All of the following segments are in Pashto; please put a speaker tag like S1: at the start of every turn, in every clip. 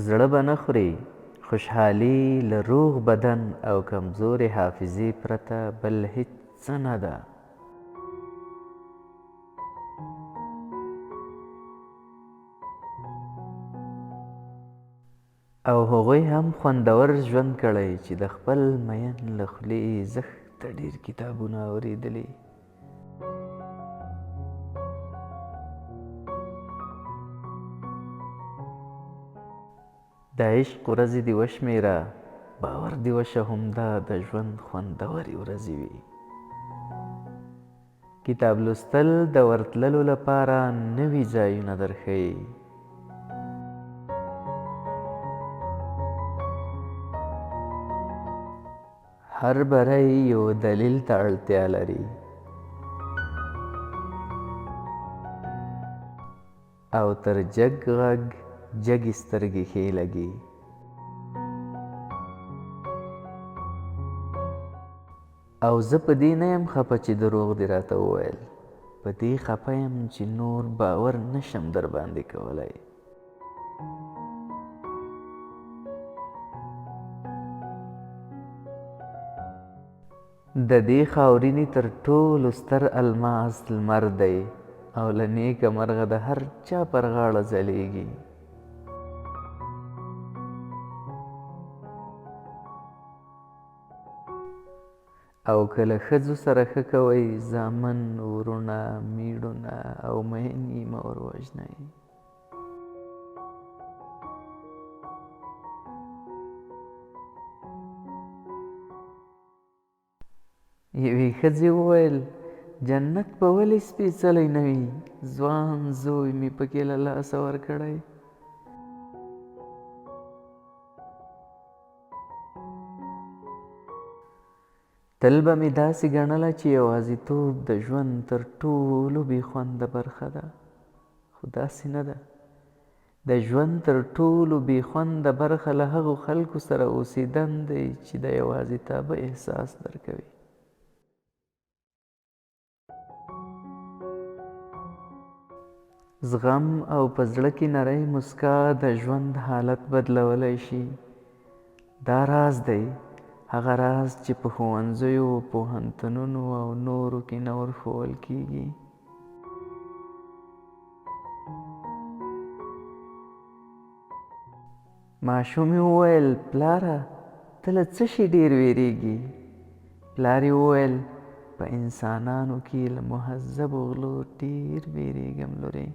S1: زړه به نه خوري خوشحالي له روغ بدن او کمزورې حافظې پرته بل هیڅ څه نه ده. او هغوی هم خوندور ژوند کړی چې د خپل مین له خولې زښته ډېر کتابونه اورېدلي. د عشق ورځې دې وشمېره باور دې وشه همدا د ژوند خوندورې ورځې وي. کتاب لوستل د ورتللو لپاره نوي ځایونه درښیي. هر بری یو دلیل ته اړتیا لري او تر جګ غږ جګې سترګې ښې لګي. او زه په دې نه یم خفه چې دروغ دې راته وویل، په دې خفه یم چې نور باور نشم در باندې کولی. د دې خاورینې تر ټولو ستر الماس لمر دی او له نیکه مرغه د هر چا پر غاړه ځلیږي. او که له ښځو سره ښه کوئ زامن ورونه میړونه او میندې مه ور وژنئ. یوې ښځې وویل جنت به ولې سپېڅلی نه وي، ځوان زوی مې پکې له لاسه ورکړی. تل به مې داسې ګڼله چې یوازیتوب د ژوند تر ټولو بې خونده برخه ده، خو داسې نه ده. د ژوند تر ټولو بې خونده برخه له هغو خلکو سره اوسېدن دی چې د یوازیتابه احساس درکوي. زغم او په زړه کې نری مسکا د ژوند حالت بدلولی شي. دا راز دی، هغه راز چې په ښوونځیو، پوهنتونونو او نورو کې نه ورښوول کېږي. ماشومې وویل پلاره ته له څه شي ډېر ویرېږي؟ پلار یې وویل په انسانانو کې له مهذبو غلو ډېر ویرېږم لورې.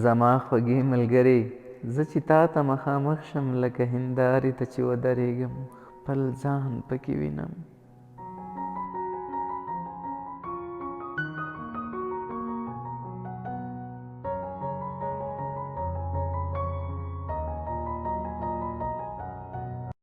S1: زما خوږې ملګرې، زه چې تا ته مخامخ شم لکه هندارې ته چې ودرېږم خپل ځان پکې وینم.